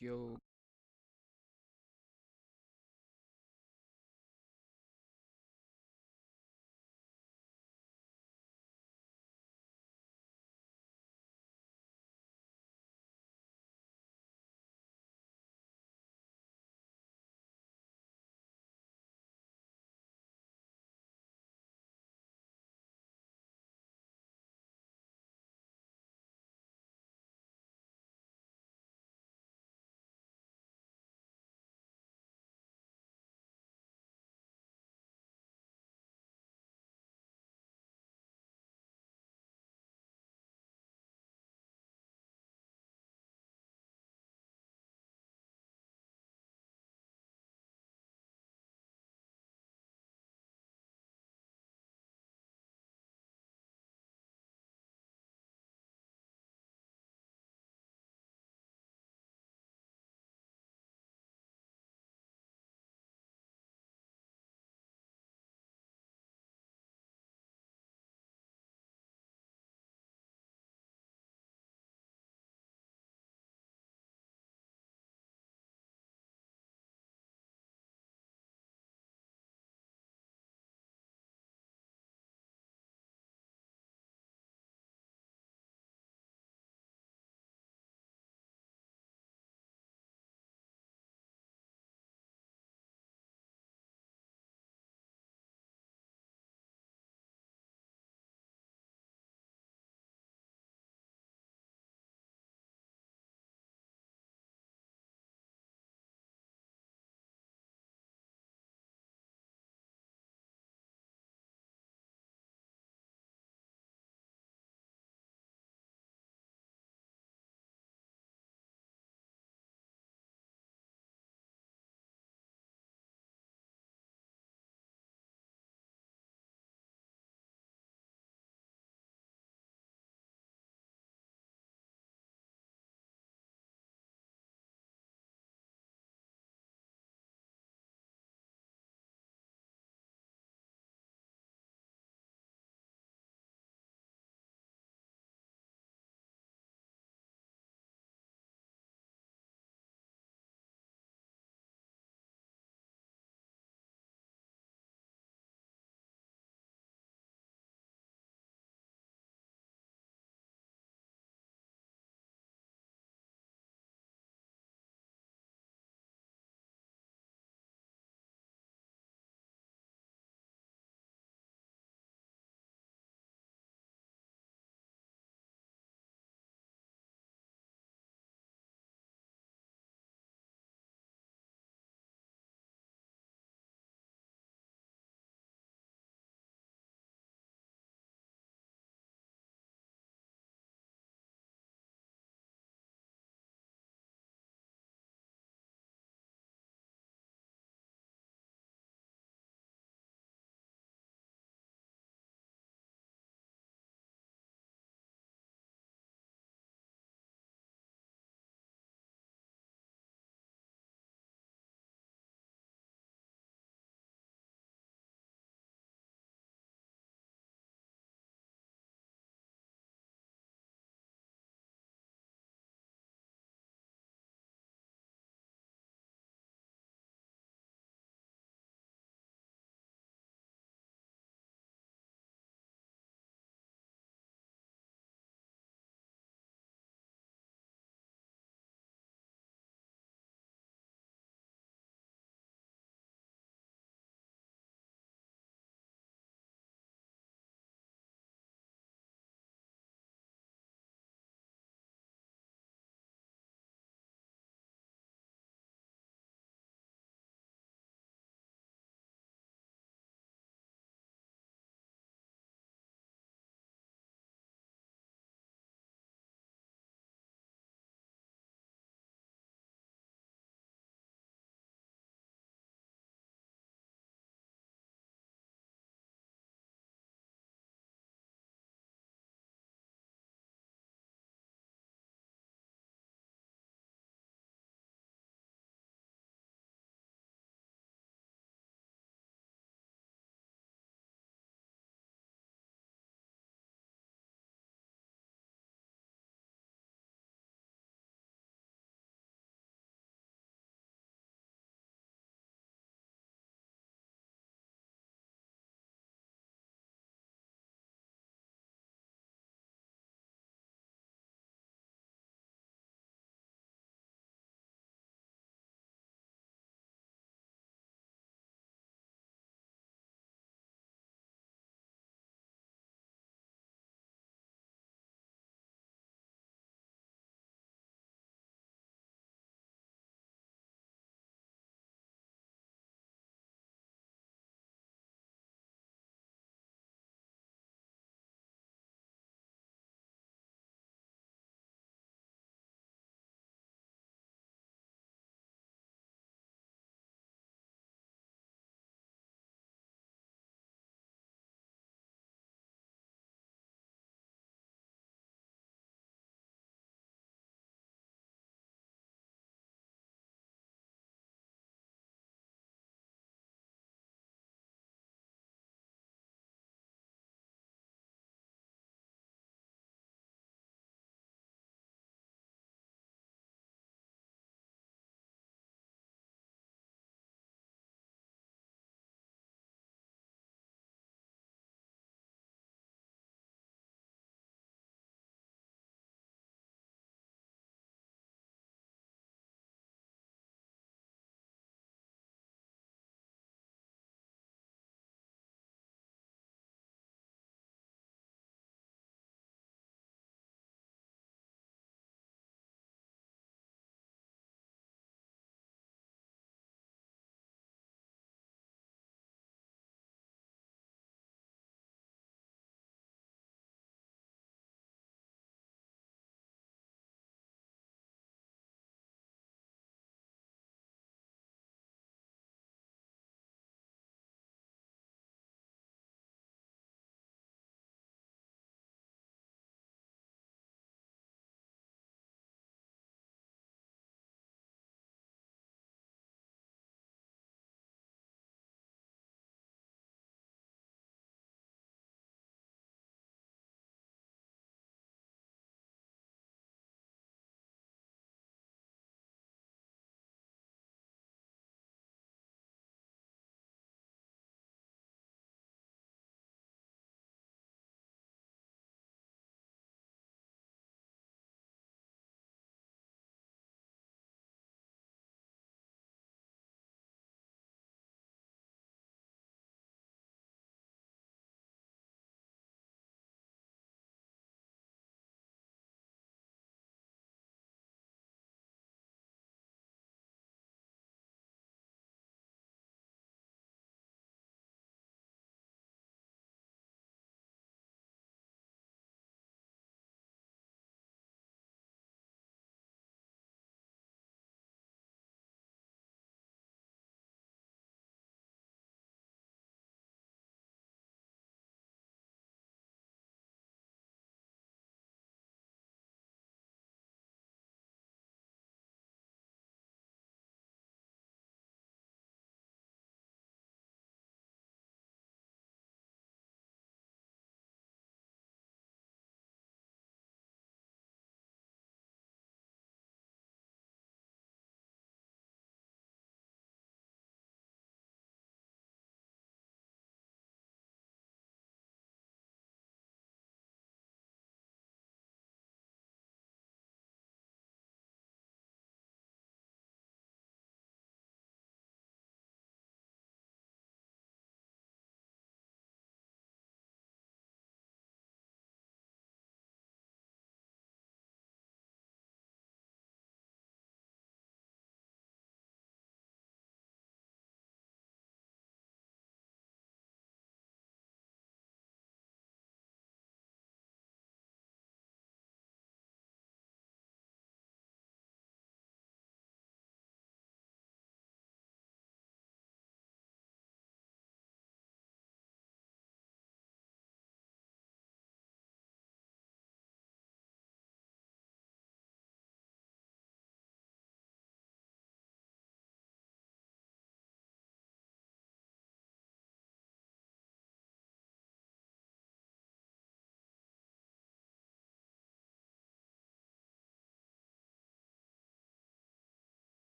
yo.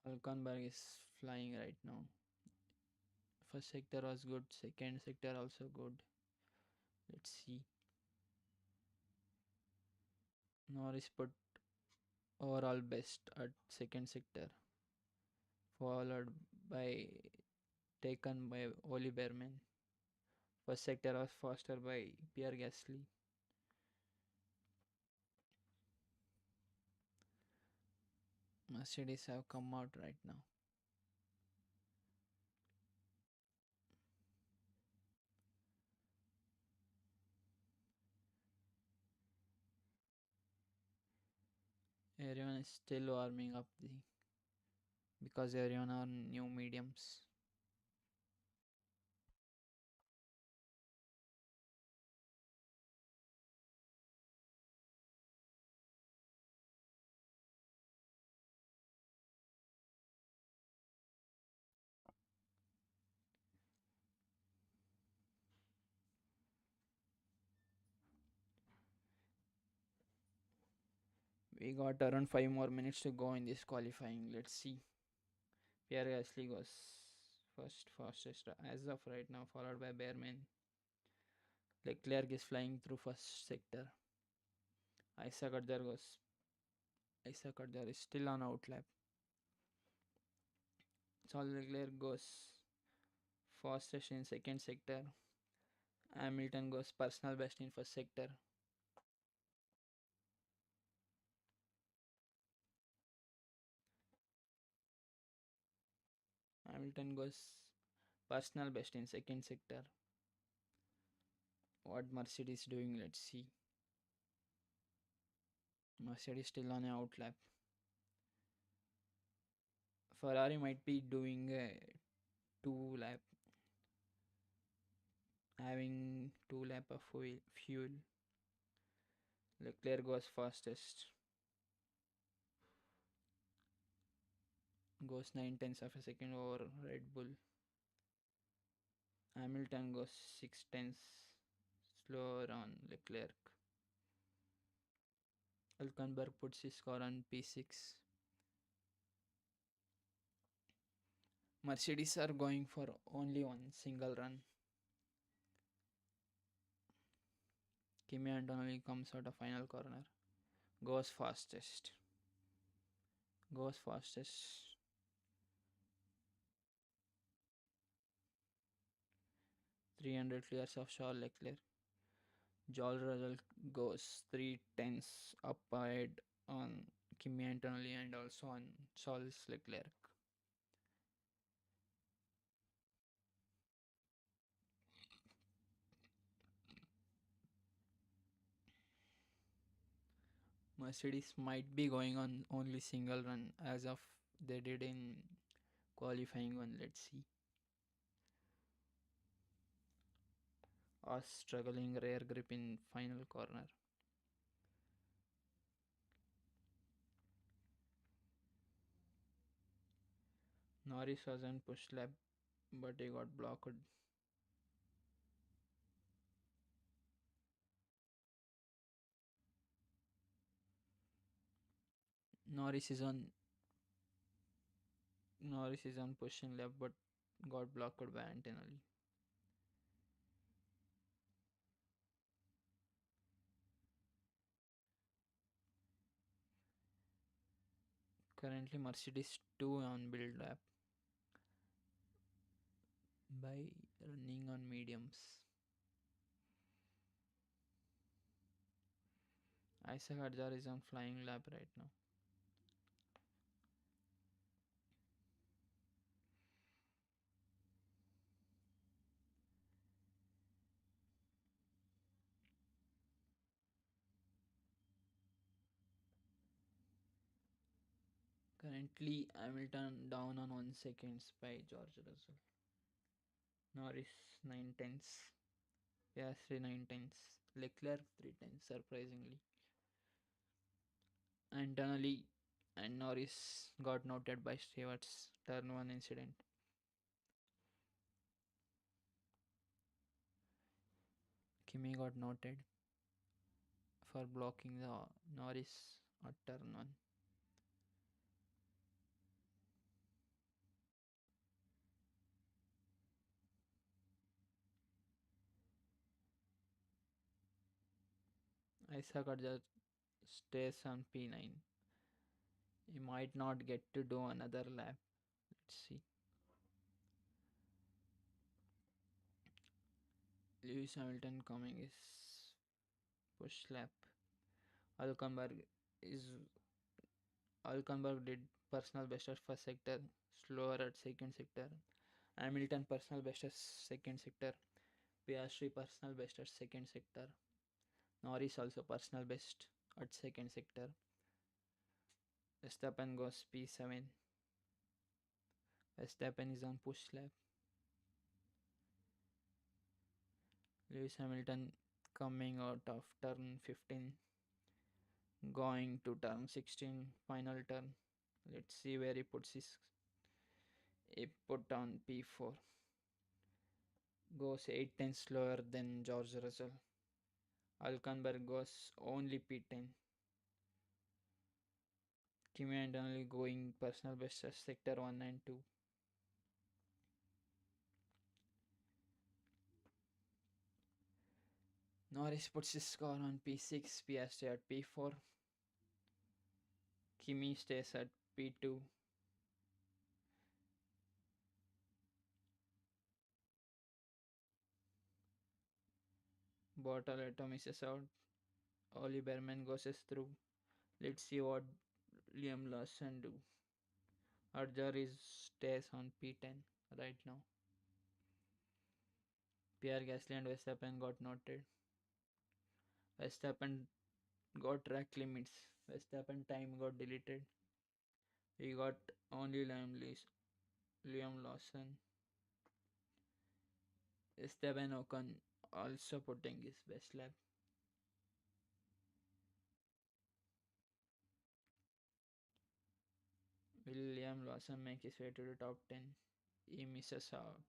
Hulkenberg is flying right now. First sector was good, second sector also good. Let's see. Norris put overall best at second sector, followed by taken by Oli Behrman. First sector was faster by Pierre Gasly. Mercedes have come out right now. Everyone is still warming up because everyone are new mediums. We got around 5 more minutes to go in this qualifying. Let's see. Pierre Gasly goes fastest as of right now, followed by Behrman. Leclerc is flying through first sector. Isaac Adjar goes. Isaac Adjar is still on outlap. Charles Leclerc goes fastest in second sector. Hamilton goes personal best in first sector. Hamilton goes personal best in second sector. What Mercedes doing? Let's see. Mercedes still on a outlap. Ferrari might be doing a two lap, having 2 lap of fuel. Leclerc goes fastest, goes 9 tenths of a second over Red Bull. Hamilton goes 6 tenths slower on Leclerc. Hülkenberg puts his score on P6. Mercedes are going for only one single run. Kimi Antonelli comes out of final corner, goes fastest, goes fastest. 300 clears of Charles Leclerc. George Russell goes 3 tenths up ahead on Kimi Antonelli and also on Charles Leclerc. Mercedes might be going on only single run as of they did in qualifying one. Let's see. Us struggling rare grip in final corner. Norris wasn't pushed lap, but he got blocked. Norris is on Norris is on pushing lap, but got blocked by Antonelli. Currently, Mercedes 2 on build lap by running on mediums. Isaac Adjar is on flying lap right now. Currently, Hamilton down on 1 seconds by George Russell. Norris 9 tenths. Piastri 9 tenths. Leclerc 3 tenths, surprisingly. Antonelli and Norris got noted by Stewart's turn 1 incident. Kimi got noted for blocking the Norris at turn 1. Isaac just stays on P9. He might not get to do another lap. Let's see. Lewis Hamilton coming is push lap. Hulkenberg is Hulkenberg did personal best at first sector, slower at second sector. Hamilton personal best at second sector. Piastri personal best at second sector. Norris also personal best at second sector. Verstappen goes P7. Verstappen is on push lap. Lewis Hamilton coming out of turn 15, going to turn 16, final turn. Let's see where he puts his. He put on P4. Goes 8 tenths slower than George Russell. Hulkenberg goes only P10. Kimi and only going personal best at sector 1 and 2. Norris puts his score on P6, Piastri at P4. Kimi stays at P2. Bortoleto misses out. Oli Berman goes through. Let's see what Liam Lawson do. Arjar is stays on P10 right now. Pierre Gasly and Verstappen got noted. Verstappen got track limits. Verstappen time got deleted. We got only Liam Lawson. Esteban Ocon also putting his best lap. Will Liam Lawson make his way to the top 10? He misses out.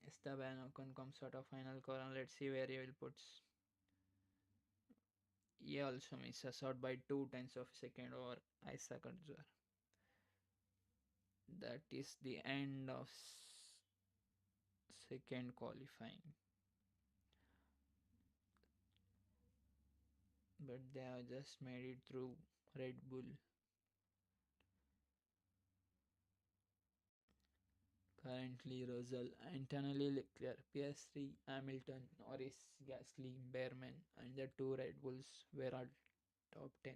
Esteban Ocon comes out of final corner. Let's see where he will puts. He also misses out by 2 tenths of a second over Isaac Arjar. That is the end of second qualifying. But they have just made it through Red Bull. Currently, Russell, Antonelli Leclerc, PS3, Hamilton, Norris, Gasly, Behrman, and the two Red Bulls were at top 10.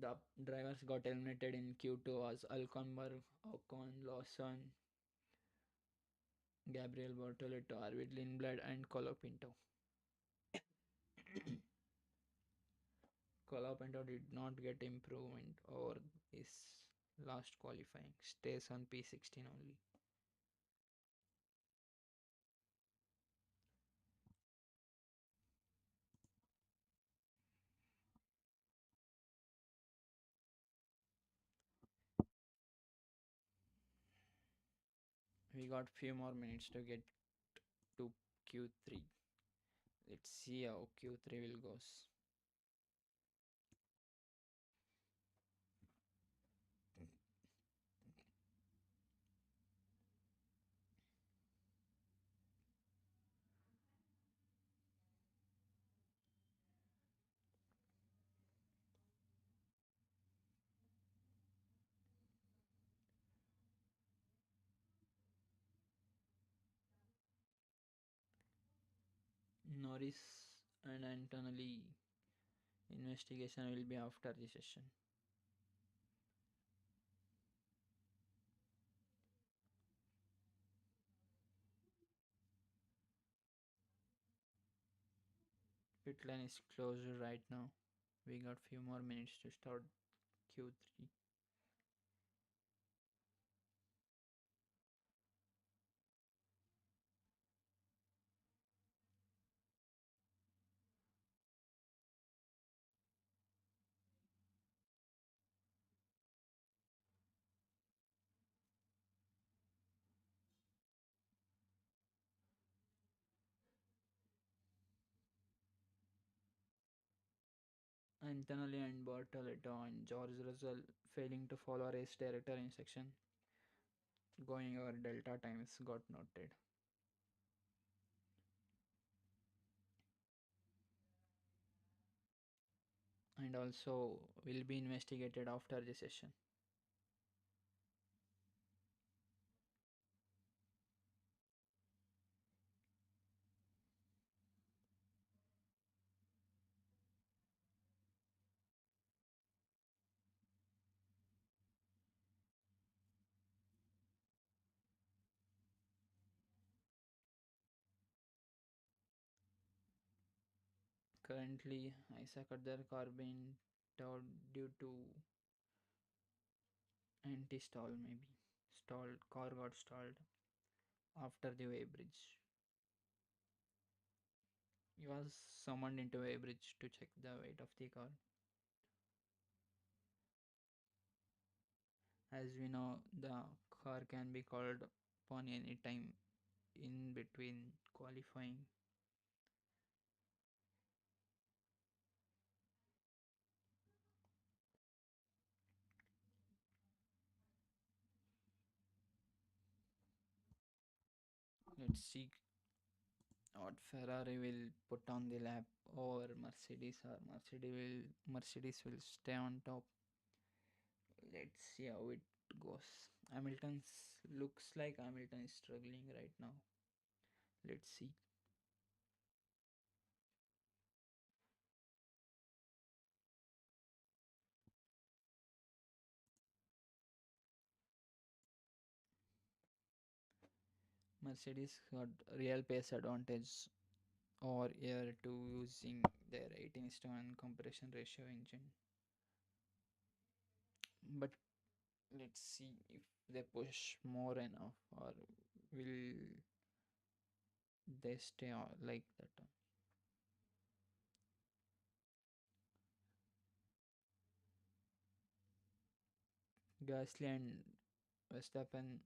The drivers got eliminated in Q2 as Alconberg, Ocon, Lawson, Gabriel Bortoleto, Arvid Lindblad, and Colapinto. Colapinto did not get improvement over his last qualifying, stays on P16 only. We got few more minutes to get to Q3. Let's see how Q3 will goes. Norris and Antonelli investigation will be after the session. Pit lane is closed right now. We got few more minutes to start Q3. Antonelli and Bortoleto and George Russell failing to follow race director instruction. going over delta times got noted and also will be investigated after the session. Currently, Isaac at their car being towed due to anti-stall maybe. Stalled car got stalled after the weighbridge. He was summoned into weighbridge to check the weight of the car. As we know, the car can be called upon any time in between qualifying. Let's see what Ferrari will put on the lap or Mercedes, or Mercedes will stay on top. Let's see how it goes. Hamilton's looks like Hamilton is struggling right now. Let's see. Mercedes got real pace advantage over Air 2 using their 18:1 compression ratio engine. But let's see if they push more enough or will they stay like that. Gasly and Verstappen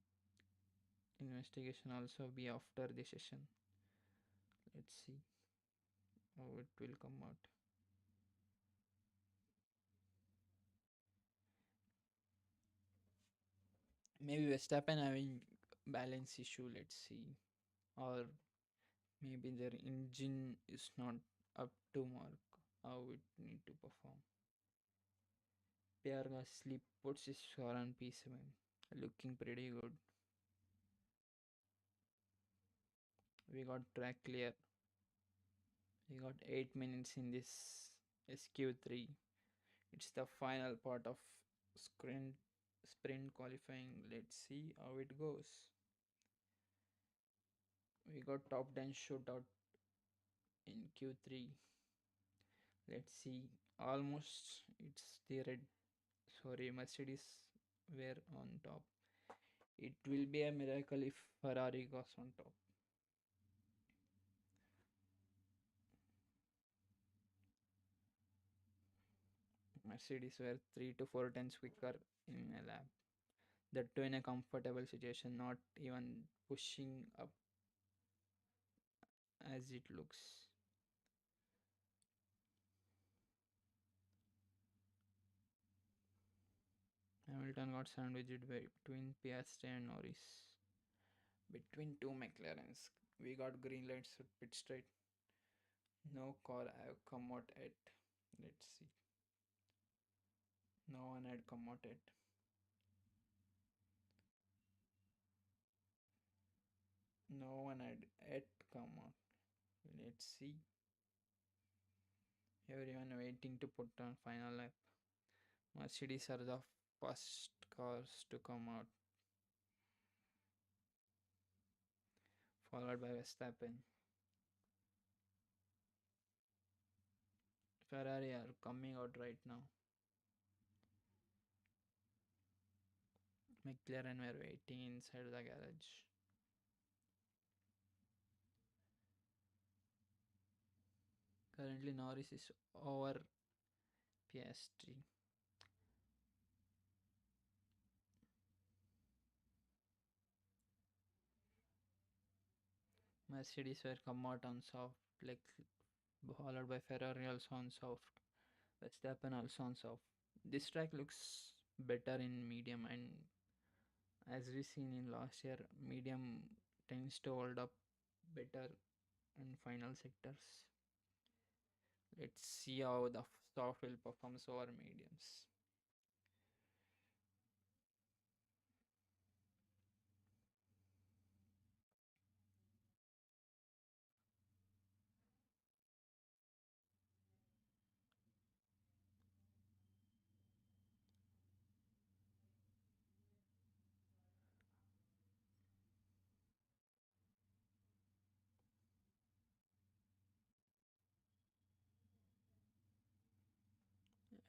investigation also be after the session. Let's see how it will come out. Maybe Verstappen having balance issue. Let's see, or maybe their engine is not up to mark how it need to perform. Pierre Gasly puts his score on P7, looking pretty good. We got track clear. We got 8 minutes in this SQ3. It's the final part of sprint qualifying. Let's see how it goes. We got top 10 shootout in Q3. Let's see. Almost it's the red. Sorry, Mercedes were on top. It will be a miracle if Ferrari goes on top. Mercedes were 3 to 4 tenths quicker in a lap. That too in a comfortable situation, not even pushing up as it looks. Hamilton got sandwiched between Piastri and Norris. Between two McLarens, we got green lights at pit straight. No car have come out yet. Let's see. No one had come out yet. No one had yet come out. Let's see. Everyone waiting to put on final lap. Mercedes are the first cars to come out, followed by Verstappen. Ferrari are coming out right now. McLaren were waiting inside the garage. Currently, Norris is over Piastri. Mercedes were come out on soft, like followed by Ferrari also on soft. Verstappen also on soft. This track looks better in medium and As we seen in last year, medium tends to hold up better in final sectors. Let's see how the soft will perform over mediums.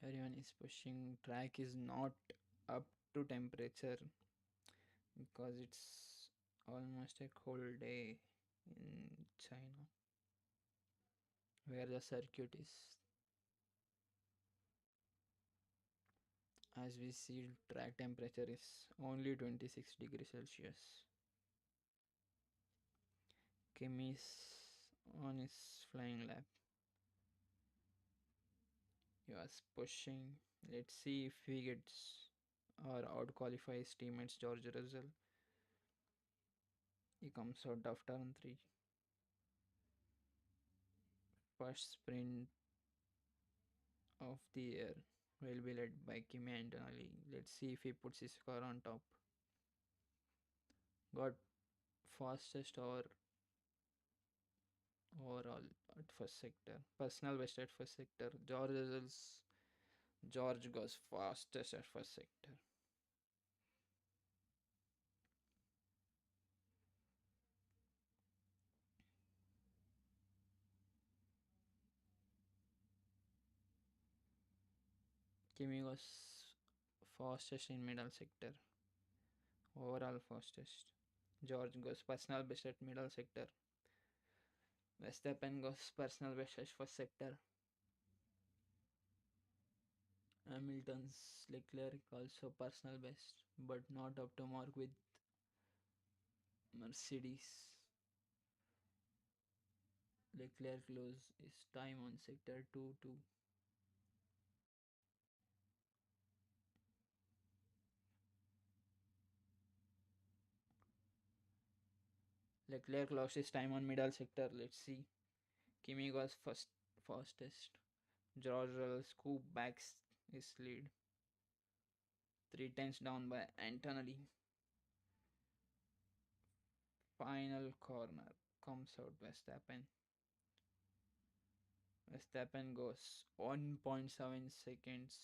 Everyone is pushing. Track is not up to temperature because it's almost a cold day in China where the circuit is. As we see, track temperature is only 26 degrees Celsius. Kim is on his flying lap. He was pushing. Let's see if he gets or out qualifies teammates George Russell. He comes out of turn 3. First sprint of the year will be led by Kimi Antonelli. Let's see if he puts his car on top. Got fastest overall at first sector. Personal best at first sector. George goes fastest at first sector. Kimi goes fastest in middle sector. Overall fastest. George goes personal best at middle sector. Verstappen goes personal best at first sector. Hamilton's Leclerc also personal best, but not up to mark with Mercedes. Leclerc loses his time on sector 2 too. Leclerc lost his time on middle sector. Let's see. Kimi goes first fastest. George Russell scoop backs his lead. 3 tenths down by Antonelli. Final corner comes out Verstappen. Verstappen goes 1.7 seconds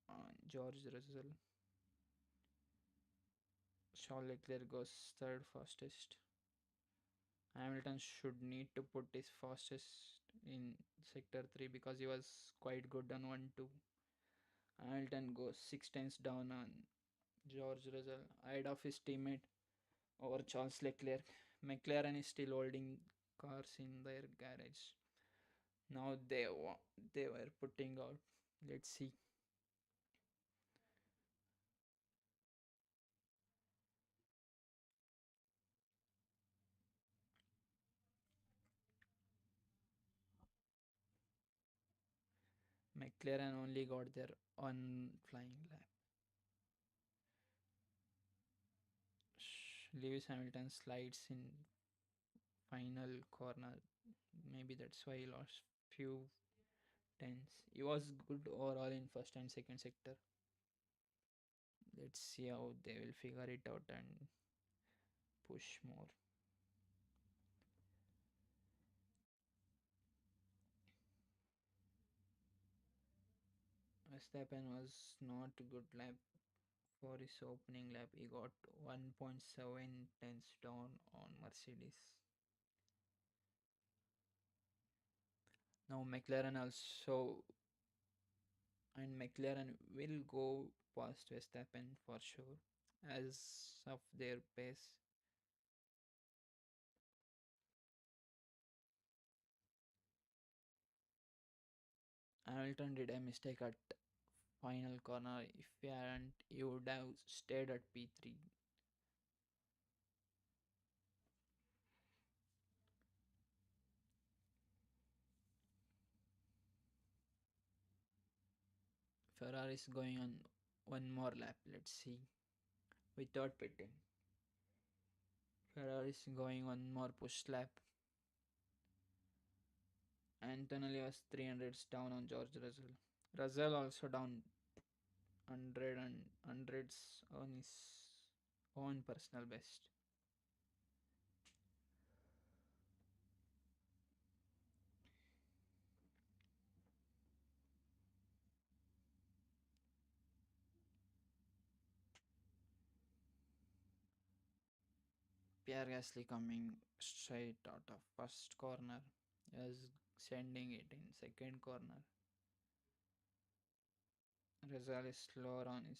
on George Russell. Charles Leclerc goes third fastest. Hamilton should need to put his fastest in sector 3 because he was quite good on 1 2. Hamilton goes 6 tenths down on George Russell, ahead of his teammate over Charles Leclerc. McLaren is still holding cars in their garage. Now they were putting out. Let's see. McLaren only got their one flying lap. Lewis Hamilton slides in final corner. Maybe that's why he lost few tenths. He was good overall in first and second sector. Let's see how they will figure it out and push more. Verstappen was not a good lap for his opening lap. He got 1.7 tenths down on Mercedes. Now McLaren also and McLaren will go past Verstappen for sure as of their pace. Hamilton did a mistake at final corner. If he hadn't, he would have stayed at P3. Ferrari is going on one more lap. Let's see. without pitting. Ferrari is going one more push lap. Antonelli was 300s down on George Russell. Russell also down 100 and hundreds on his own personal best. Pierre Gasly coming straight out of first corner is sending it in second corner. Russell is slower on his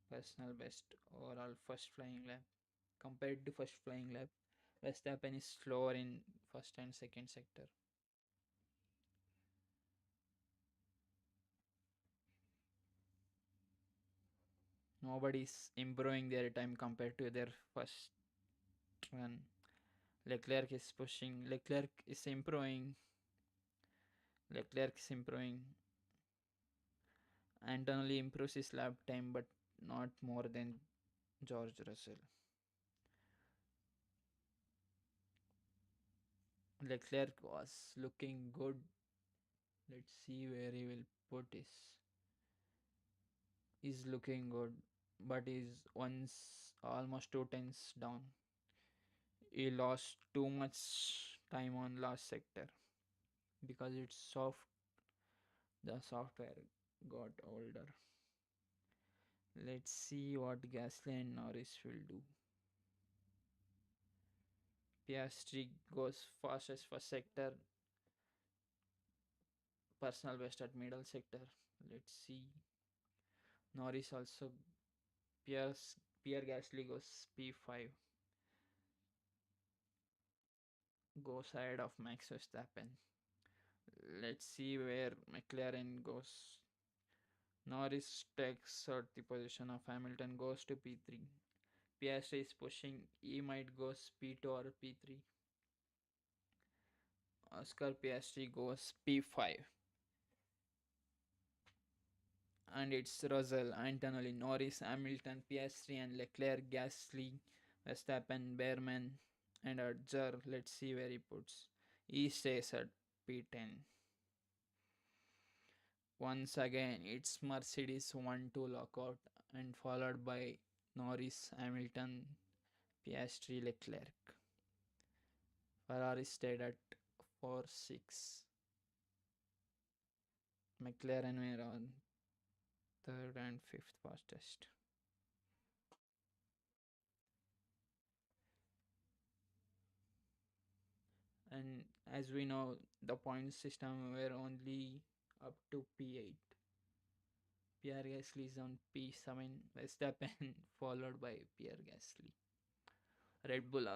personal best overall first flying lap. Compared to first flying lap, Verstappen is slower in first and second sector. Nobody's improving their time compared to their first run. Leclerc is pushing. Leclerc is improving. Leclerc is improving. Antonelli improves his lap time, but not more than George Russell. Leclerc was looking good. Let's see where he will put his. He's looking good, but he's once almost 2 tenths down. He lost too much time on last sector because it's soft. The software got older. Let's see what Gasly and Norris will do. Piastri goes fastest for sector, personal best at middle sector. Let's see. Norris also Pierre Gasly goes P5, goes ahead of Max Verstappen. Let's see where McLaren goes. Norris takes third the position of Hamilton, goes to P3. Piastri is pushing, he might go P2 or P3. Oscar Piastri goes P5. And it's Russell, Antonelli, Norris, Hamilton, Piastri, and Leclerc, Gasly, Verstappen, Behrman, and Adjar. Let's see where he puts. He stays at P10. Once again, it's Mercedes 1-2 lockout and followed by Norris, Hamilton, Piastri, Leclerc. Ferrari stayed at 4-6. McLaren were on third and fifth fastest. And as we know, the point system were only up to P8. Pierre Gasly is on P7, Verstappen followed by Pierre Gasly. Red Bull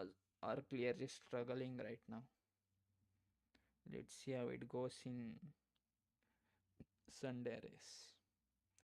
are clearly struggling right now. Let's see how it goes in Sunday race.